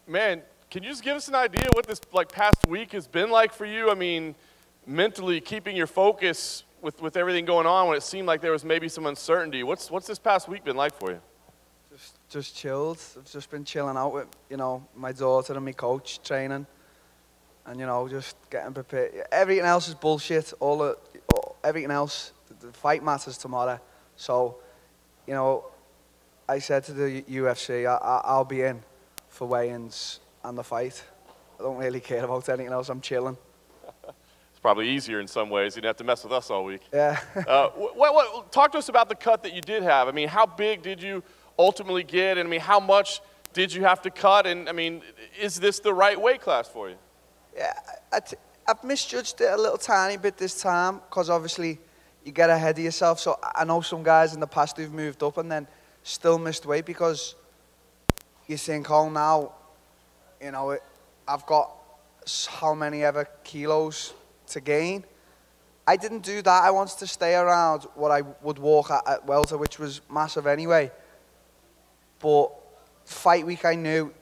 Man, can you just give us an idea what this past week has been like for you? I mean, mentally keeping your focus with everything going on when it seemed like there was maybe some uncertainty. What's this past week been like for you? Just chilled. I've just been chilling out with, my daughter and my coach training, and just getting prepared. Everything else is bullshit. Everything else, the fight matters tomorrow. So, I said to the UFC, I'll be in for weigh-ins and the fight. I don't really care about anything else. I'm chilling. It's probably easier in some ways. You didn't have to mess with us all week. Yeah. Talk to us about the cut that you did have. I mean, how big did you ultimately get? And I mean, how much did you have to cut? And I mean, is this the right weight class for you? Yeah, I've misjudged it a little tiny bit this time because obviously you get ahead of yourself. So I know some guys in the past who've moved up and then still missed weight because you think, oh, now, I've got how many ever kilos to gain. I didn't do that. I wanted to stay around what I would walk at welter, which was massive anyway. But fight week, I knew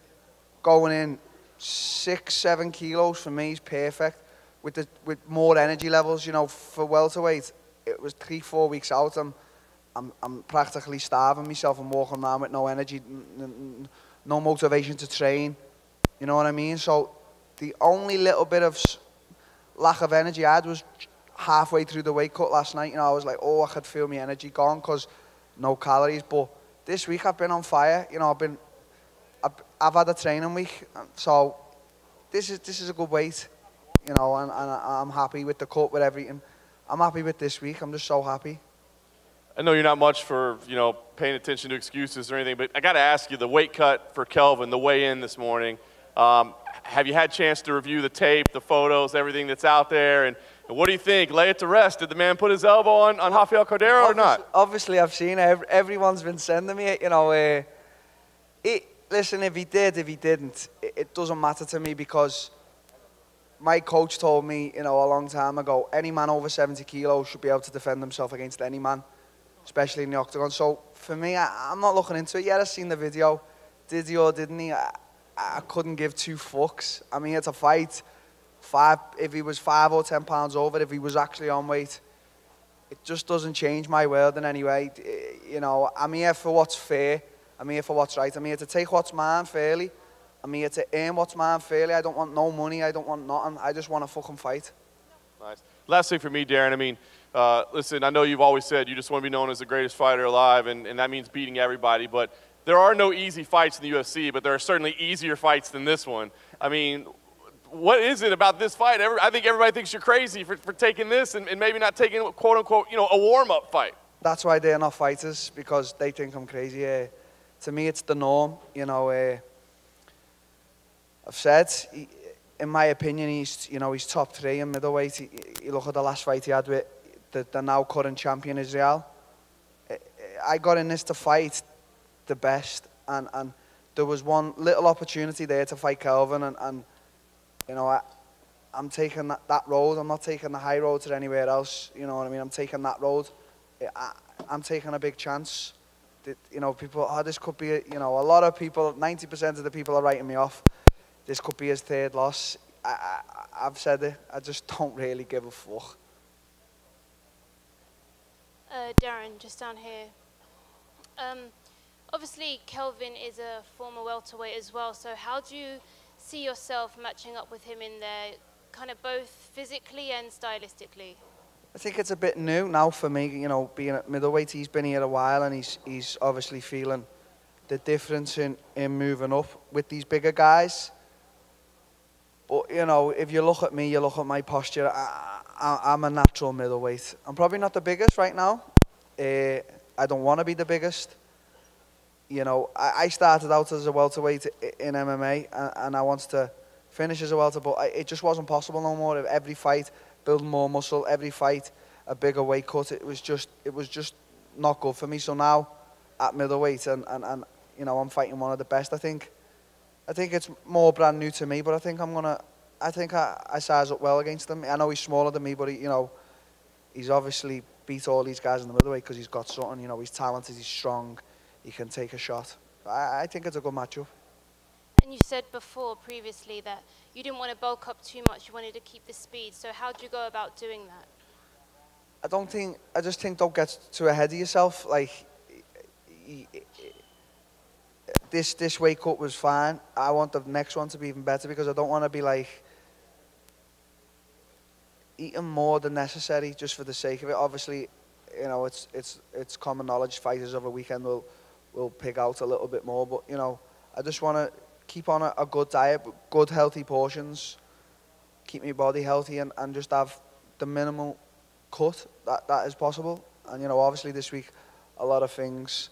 going in 6-7 kilos for me is perfect. With more energy levels, for welterweight, it was 3-4 weeks out. I'm practically starving myself and walking around with no energy, no motivation to train. You know what I mean? So the only little bit of lack of energy I had was halfway through the weight cut last night. I was like, oh, I could feel my energy gone because no calories. But this week I've been on fire. I've had a training week, so this is a good weight. And I'm happy with the cut, with everything. I'm happy with this week. I'm just so happy. I know you're not much for, paying attention to excuses or anything, but I got to ask you, the weight cut for Kelvin, the weigh-in this morning, have you had a chance to review the tape, the photos, everything that's out there, and what do you think? Lay it to rest. Did the man put his elbow on Rafael Cordero or not? Obviously, I've seen it. Everyone's been sending me it, Listen, if he did, if he didn't, it doesn't matter to me because my coach told me, a long time ago, any man over 70 kilos should be able to defend himself against any man, especially in the octagon. So for me, I'm not looking into it yet. I've seen the video. Did he or didn't he? I couldn't give two fucks. I mean, it's a fight. If he was 5 or 10 pounds over, if he was actually on weight, it just doesn't change my world in any way. I'm here for what's fair. I'm here for what's right. I'm here to take what's mine fairly. I'm here to earn what's mine fairly. I don't want no money. I don't want nothing. I just want to fucking fight. Nice. Last thing for me, Darren. I mean, listen, I know you've always said you just want to be known as the greatest fighter alive, and that means beating everybody. But there are no easy fights in the UFC, but there are certainly easier fights than this one. I mean, what is it about this fight? I think everybody thinks you're crazy for taking this and maybe not taking, quote unquote, a warm-up fight. That's why they're not fighters, because they think I'm crazy. To me, it's the norm. I've said, in my opinion, he's top 3 in middleweight. You look at the last fight he had with the now current champion Israel. I got in this to fight the best, and there was one little opportunity there to fight Kelvin, and I'm taking that road. I'm not taking the high road to anywhere else. You know what I mean? I'm taking that road. I'm taking a big chance. People, this could be, a lot of people, 90% of the people are writing me off. This could be his 3rd loss. I've said it. I just don't really give a fuck. Darren, just down here. Obviously, Kelvin is a former welterweight as well, so how do you see yourself matching up with him in there, kind of both physically and stylistically? I think it's a bit new now for me, being at middleweight. He's been here a while, and he's obviously feeling the difference in moving up with these bigger guys. But, if you look at me, you look at my posture, I'm a natural middleweight. I'm probably not the biggest right now. I don't want to be the biggest. I started out as a welterweight in MMA, and I wanted to finish as a welter, but it just wasn't possible no more. Every fight, building more muscle, every fight, a bigger weight cut. It was just not good for me. So now, at middleweight, and I'm fighting one of the best. I think it's more brand new to me, but I think I size up well against him. I know he's smaller than me, but he's obviously beat all these guys in the middleweight because he's got something. He's talented, he's strong, he can take a shot. I think it's a good matchup. And you said before, previously, that you didn't want to bulk up too much, you wanted to keep the speed. So how do you go about doing that? I just think don't get too ahead of yourself. Like, this weight cut was fine. I want the next one to be even better because I don't want to be like eating more than necessary just for the sake of it. Obviously, you know, it's common knowledge fighters over a weekend will pick out a little bit more, but you know, I just want to keep on a good diet, good healthy portions, keep my body healthy, and just have the minimal cut that is possible. And you know, obviously this week a lot of things,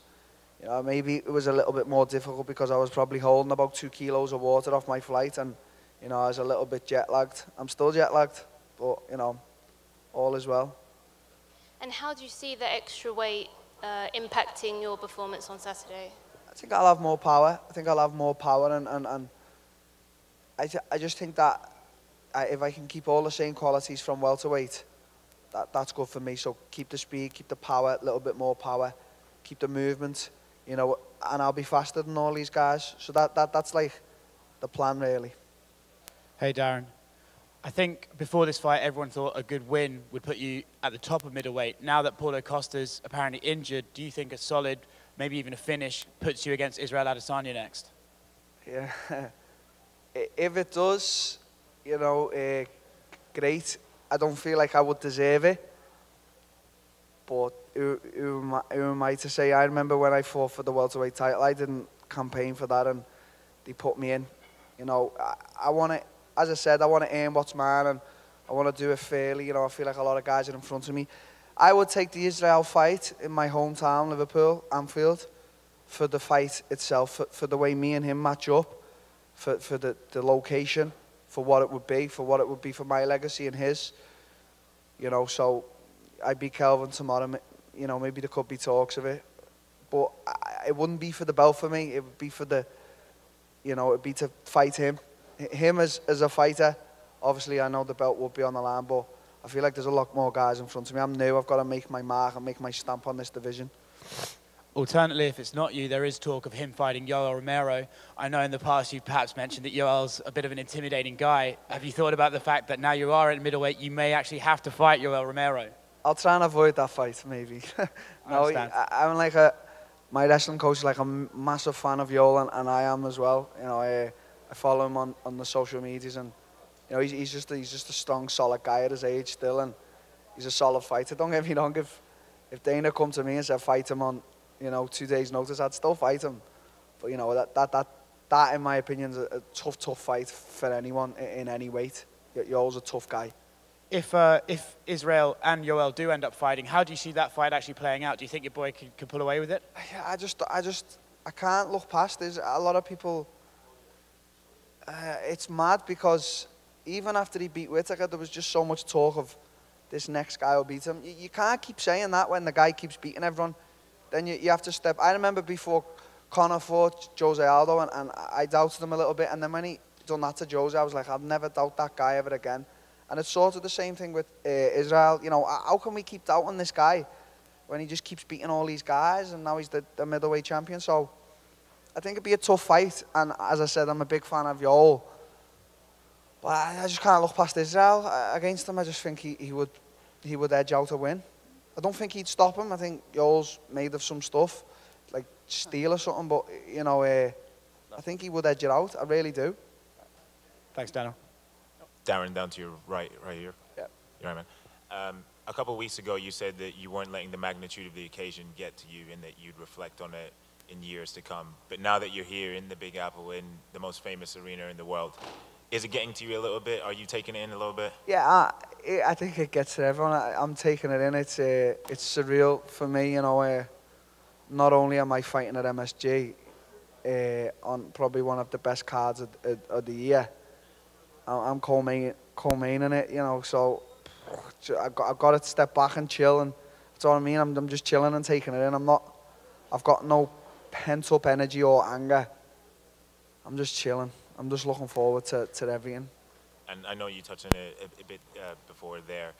you know, maybe it was a little bit more difficult because I was probably holding about 2 kilos of water off my flight, and you know, I was a little bit jet lagged. I'm still jet lagged, but you know, all is well. And how do you see the extra weight impacting your performance on Saturday? I think I'll have more power. I think I'll have more power, and I just think that if I can keep all the same qualities from welterweight, that's good for me. So keep the speed, keep the power, a little bit more power, keep the movement, you know, and I'll be faster than all these guys. So that's like the plan, really. Hey, Darren. I think before this fight, everyone thought a good win would put you at the top of middleweight. Now that Paulo Costa's apparently injured, do you think a solid, maybe even a finish, puts you against Israel Adesanya next? Yeah. If it does, you know, great. I don't feel like I would deserve it. But who am I to say? I remember when I fought for the welterweight title, I didn't campaign for that, and they put me in. You know, I want to, as I said, I want to earn what's mine, and I want to do it fairly. You know, I feel like a lot of guys are in front of me. I would take the Israel fight in my hometown, Liverpool, Anfield, for the fight itself, for the way me and him match up, for the location, for what it would be, for my legacy and his. You know, so I beat Kelvin tomorrow. You know, maybe there could be talks of it, but it wouldn't be for the belt for me. It would be for the, you know, it'd be to fight him. Him as a fighter. Obviously, I know the belt would be on the line, but I feel like there's a lot more guys in front of me. I'm new. I've got to make my mark and make my stamp on this division. Alternatively, if it's not you, there is talk of him fighting Yoel Romero. I know in the past you've perhaps mentioned that Yoel's a bit of an intimidating guy. Have you thought about the fact that now you are at middleweight, you may actually have to fight Yoel Romero? I'll try and avoid that fight, maybe. No, I'm like my wrestling coach is like a massive fan of Yoel, and I am as well. You know, I follow him on the social medias, and you know, he's just a strong, solid guy at his age still, and he's a solid fighter. Don't get me wrong, if Dana come to me and said fight him on, you know, 2 days' notice, I'd still fight him. But you know, that in my opinion is a tough fight for anyone in any weight. Yoel's a tough guy. If Israel and Yoel do end up fighting, how do you see that fight actually playing out? Do you think your boy can pull away with it? I can't look past. There's a lot of people. It's mad because even after he beat Whittaker, there was just so much talk of this next guy will beat him. You can't keep saying that when the guy keeps beating everyone. Then you have to step. I remember before Conor fought Jose Aldo, and I doubted him a little bit. And then when he done that to Jose, I was like, I'll never doubt that guy ever again. And it's sort of the same thing with Israel. You know, how can we keep doubting this guy when he just keeps beating all these guys, and now he's the middleweight champion? So I think it'd be a tough fight. And as I said, I'm a big fan of Yoel. But I just can't look past Israel against him. I just think he would edge out a win. I don't think he'd stop him. I think Yoel's made of some stuff, like steel or something. But, you know, I think he would edge it out. I really do. Thanks, Daniel. Darren, down to your right here. Yeah. You're right, man. A couple of weeks ago, you said that you weren't letting the magnitude of the occasion get to you and that you'd reflect on it in years to come. But now that you're here in the Big Apple, in the most famous arena in the world, is it getting to you a little bit? Are you taking it in a little bit? Yeah, I think it gets to everyone. I'm taking it in. It's surreal for me, you know. Not only am I fighting at MSG on probably one of the best cards of the year, I'm co-maining it, you know. So I've got to step back and chill, and that's what I mean. I'm just chilling and taking it in. I've got no pent up energy or anger. I'm just chilling. I'm just looking forward to everything. And I know you touched on it a bit before there,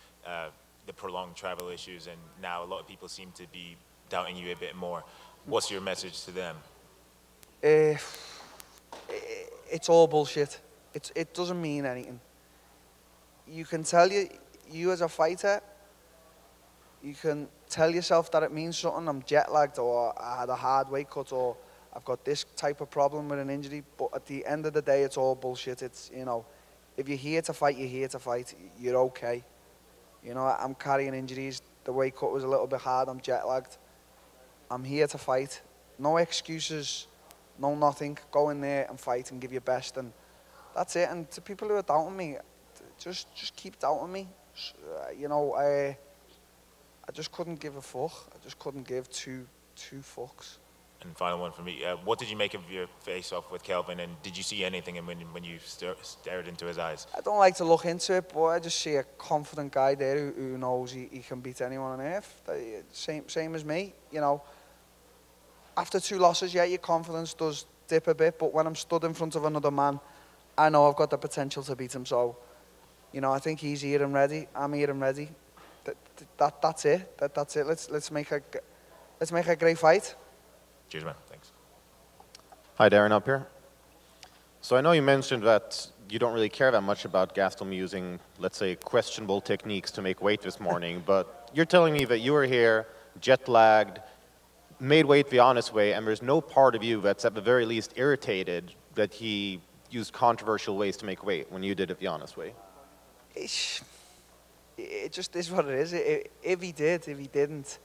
the prolonged travel issues, and now a lot of people seem to be doubting you a bit more. What's your message to them? It's all bullshit. It doesn't mean anything. You can tell you as a fighter, you can tell yourself that it means something. I'm jet lagged, or I had a hard weight cut, or I've got this type of problem with an injury. But at the end of the day, it's all bullshit. It's, you know, if you're here to fight, you're here to fight. You're okay. You know, I'm carrying injuries. The weight cut was a little bit hard. I'm jet lagged. I'm here to fight. No excuses, no nothing. Go in there and fight and give your best, and that's it. And to people who are doubting me, just keep doubting me. You know, I just couldn't give a fuck. I just couldn't give two fucks. And final one for me. What did you make of your face-off with Kelvin, and did you see anything when you stared into his eyes? I don't like to look into it, but I just see a confident guy there who knows he can beat anyone on earth. Same as me, you know. After 2 losses, yeah, your confidence does dip a bit, but when I'm stood in front of another man, I know I've got the potential to beat him. So, you know, I think he's here and ready. I'm here and ready. That's it. That's it. Let's make a great fight. Cheers, man. Thanks. Hi, Darren, up here. So I know you mentioned that you don't really care that much about Gastelum using, let's say, questionable techniques to make weight this morning, but you're telling me that you were here, jet-lagged, made weight the honest way, and there's no part of you that's at the very least irritated that he used controversial ways to make weight when you did it the honest way? It just is what it is. If he did, if he didn't,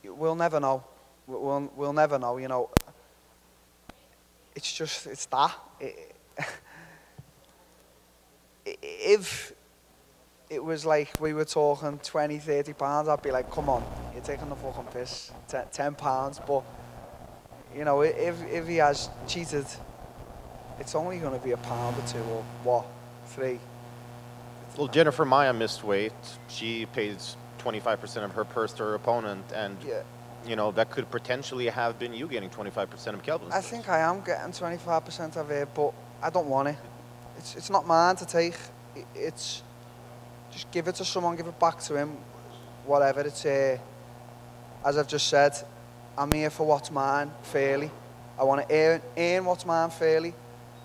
we'll never know. We'll never know, you know. It's that. If it was like we were talking 20, 30 pounds, I'd be like, come on, you're taking the fucking piss. 10 pounds, but, you know, if he has cheated, it's only going to be a pound or 2 or what, 3. Well, Jennifer Maia missed weight. She pays 25% of her purse to her opponent, and yeah, you know, that could potentially have been you getting 25% of Kelvin's. I think I am getting 25% of it, but I don't want it. It's not mine to take. It's just give it to someone, give it back to him, whatever. It's as I've just said, I'm here for what's mine fairly. I want to earn what's mine fairly.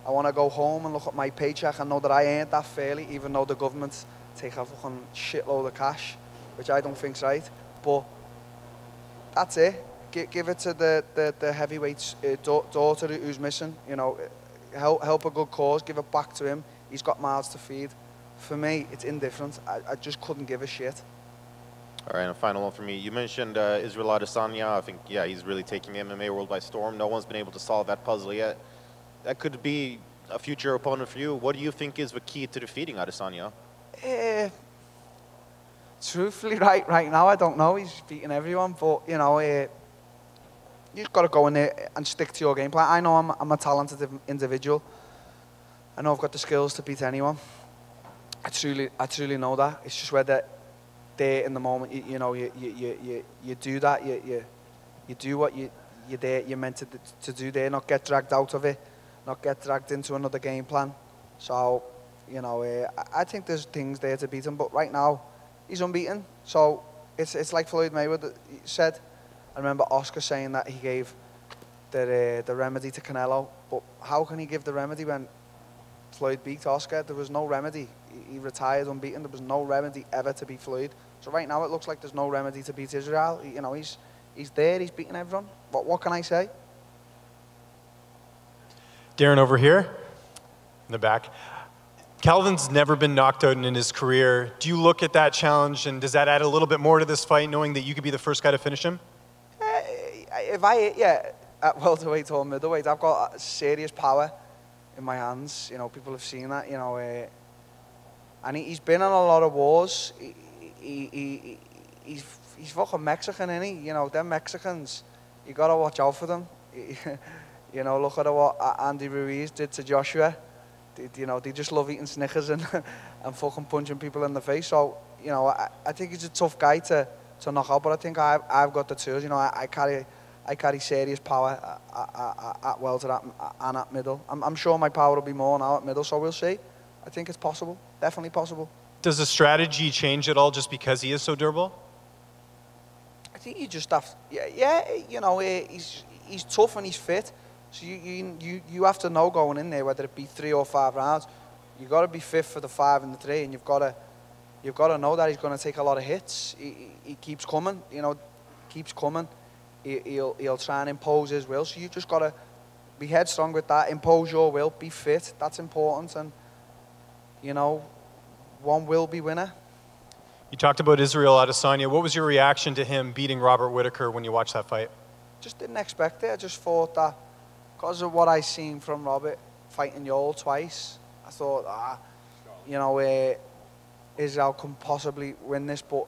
I want to go home and look at my paycheck and know that I earned that fairly, even though the government take a fucking shitload of cash, which I don't think's right. But that's it. Give it to the heavyweight's daughter who's missing. You know, help a good cause. Give it back to him. He's got mouths to feed. For me, it's indifferent. I just couldn't give a shit. All right, and a final one for me. You mentioned Israel Adesanya. I think, yeah, he's really taking the MMA world by storm. No one's been able to solve that puzzle yet. That could be a future opponent for you. What do you think is the key to defeating Adesanya? Truthfully, right now, I don't know. He's beating everyone, but, you know, you just got to go in there and stick to your game plan. I know I'm a talented individual. I know I've got the skills to beat anyone. I truly know that. It's just whether there in the moment, you know, you do that. You do what you're meant to do there. Not get dragged out of it. Not get dragged into another game plan. So, you know, I think there's things there to beat him. But right now, he's unbeaten. So it's like Floyd Mayweather said. I remember Oscar saying that he gave the remedy to Canelo. But how can he give the remedy when Floyd beat Oscar? There was no remedy. He retired unbeaten. There was no remedy ever to beat Floyd. So right now it looks like there's no remedy to beat Israel. You know, he's there. He's beating everyone. What can I say? Darren over here in the back. Calvin's never been knocked out in his career. Do you look at that challenge, and does that add a little bit more to this fight, knowing that you could be the first guy to finish him? At welterweight or middleweight, I've got serious power in my hands. You know, people have seen that. You know, and he's been in a lot of wars. He's fucking Mexican, isn't he? You know, them Mexicans, you gotta watch out for them. You know, look at what Andy Ruiz did to Joshua. You know, they just love eating Snickers and fucking punching people in the face. So, you know, I think he's a tough guy to knock out, but I think I've got the tools. You know, I carry serious power at welter and at middle. I'm sure my power will be more now at middle, so we'll see. I think it's possible, definitely possible. Does the strategy change at all just because he is so durable? I think you just have, you know, he's tough and he's fit, So you have to know going in there, whether it be 3 or 5 rounds, you got to be fit for the 5 and the 3, and you've got to know that he's going to take a lot of hits. He keeps coming, you know, keeps coming. He'll try and impose his will. So you just got to be headstrong with that, impose your will, be fit. That's important, and you know, one will be winner. You talked about Israel Adesanya. What was your reaction to him beating Robert Whittaker when you watched that fight? Just didn't expect it. I just thought that because of what I seen from Robert fighting Yoel twice, I thought, you know, Israel can possibly win this, but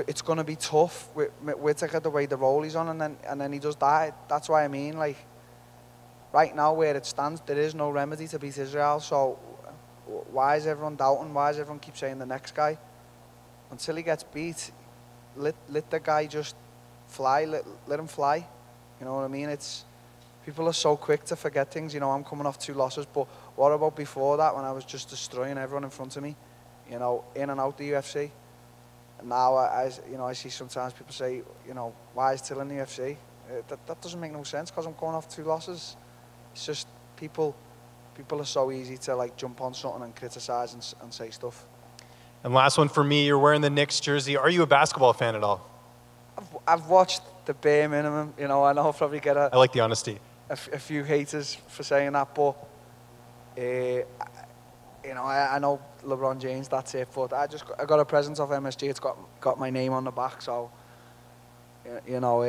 it's going to be tough with Whittaker, the way the role he's on, and then he does die. That's what I mean. Like, right now where it stands, there is no remedy to beat Israel. So why is everyone doubting? Why does everyone keep saying the next guy? Until he gets beat, let the guy just fly. Let him fly. You know what I mean? It's people are so quick to forget things. You know, I'm coming off 2 losses, but what about before that when I was just destroying everyone in front of me? You know, in and out the UFC. And now I see sometimes people say, you know, why is Till in the UFC? That doesn't make no sense because I'm coming off 2 losses. It's just people are so easy to like jump on something and criticize and say stuff. And last one for me, you're wearing the Knicks jersey. Are you a basketball fan at all? I've watched the bare minimum. You know, I know I'll probably get I like the honesty. A few haters for saying that, but you know, I know LeBron James. That's it. But I got a present of MSG. It's got my name on the back, so you know,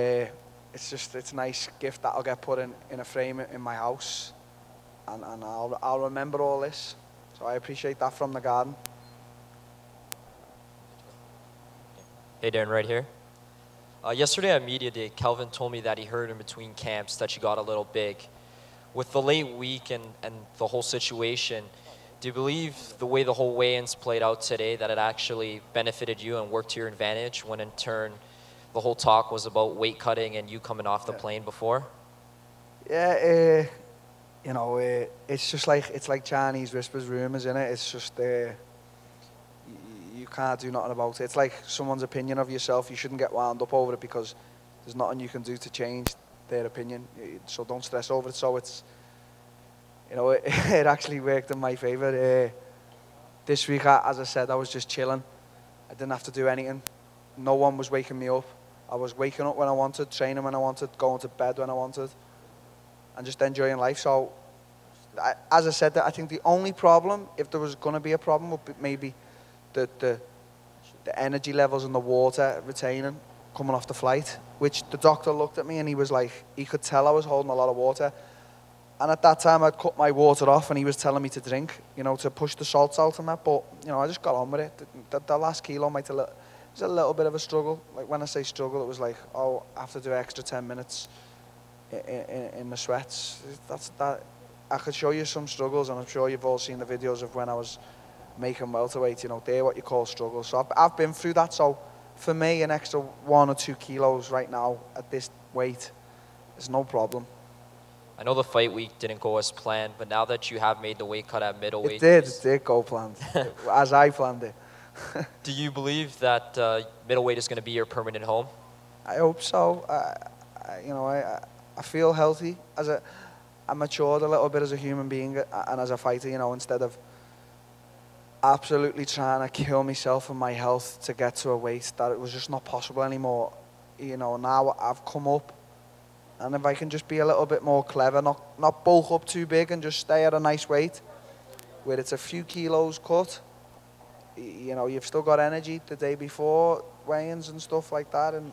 it's a nice gift that I'll get put in a frame in my house, and I'll remember all this. So I appreciate that from the garden. Hey, Darren, right here. Yesterday at Media Day, Kelvin told me that he heard in between camps that you got a little big. With the late week and the whole situation, do you believe the way the whole weigh-ins played out today that it actually benefited you and worked to your advantage when in turn the whole talk was about weight cutting and you coming off the plane before? Yeah, you know, it's like Chinese whispers, rumors, innit? It's just you can't do nothing about it. It's like someone's opinion of yourself. You shouldn't get wound up over it because there's nothing you can do to change their opinion. So don't stress over it. So it's, you know, it actually worked in my favour. This week, as I said, I was just chilling. I didn't have to do anything. No one was waking me up. I was waking up when I wanted, training when I wanted, going to bed when I wanted, and just enjoying life. So, as I said, I think the only problem, if there was going to be a problem, would be maybe the energy levels in the water retaining coming off the flight, which the doctor looked at me and he was like, he could tell I was holding a lot of water. And at that time, I'd cut my water off and he was telling me to drink, you know, to push the salts out and that. But, you know, I just got on with it. The last kilo it was a little bit of a struggle. Like, when I say struggle, it was like, oh, I have to do extra 10 minutes in the sweats. That. I could show you some struggles, and I'm sure you've all seen the videos of when I was making welterweight. You know, they're what you call struggles. So I've been through that. So for me, an extra 1 or 2 kilos right now at this weight is no problem. I know the fight week didn't go as planned, but now that you have made the weight cut at middleweight... It did go planned, as I planned it. Do you believe that middleweight is going to be your permanent home? I hope so. You know, I feel healthy. I matured a little bit as a human being and as a fighter, you know, instead of absolutely trying to kill myself and my health to get to a weight that it was just not possible anymore. You know, now I've come up, and if I can just be a little bit more clever, not bulk up too big and just stay at a nice weight where it's a few kilos cut, you know, you've still got energy the day before weigh-ins and stuff like that, and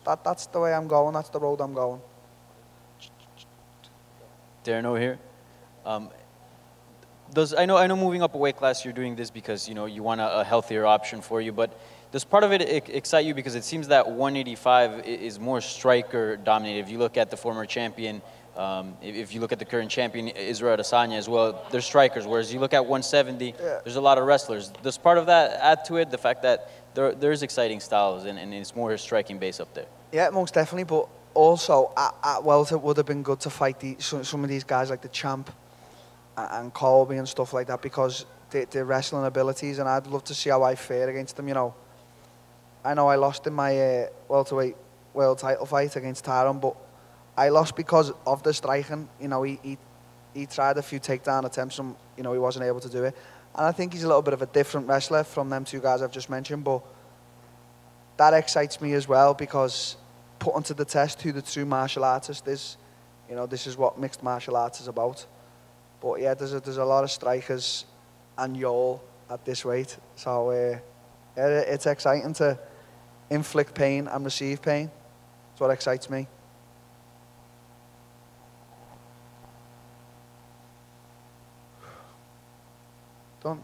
that's the way I'm going, that's the road I'm going. Darren over here. I know moving up a weight class, you're doing this because, you know, you want a healthier option for you, but does part of it excite you because it seems that 185 is more striker dominated? If you look at the former champion, if you look at the current champion, Israel Adesanya as well, they're strikers, whereas you look at 170, there's a lot of wrestlers. Does part of that add to it, the fact that there's exciting styles and it's more striking base up there? Yeah, most definitely, but also at welter it would have been good to fight some of these guys like the Champ and Colby and stuff like that, because their wrestling abilities, and I'd love to see how I fare against them, you know. I know I lost in my welterweight world title fight against Darren, but I lost because of the striking. You know, he tried a few takedown attempts and, you know, he wasn't able to do it. And I think he's a little bit of a different wrestler from them two guys I've just mentioned, but that excites me as well because putting to the test who the true martial artist is. You know, this is what mixed martial arts is about. But yeah, there's a lot of strikers and Yoel at this weight. So yeah, it's exciting to inflict pain and receive pain. That's what excites me. Done.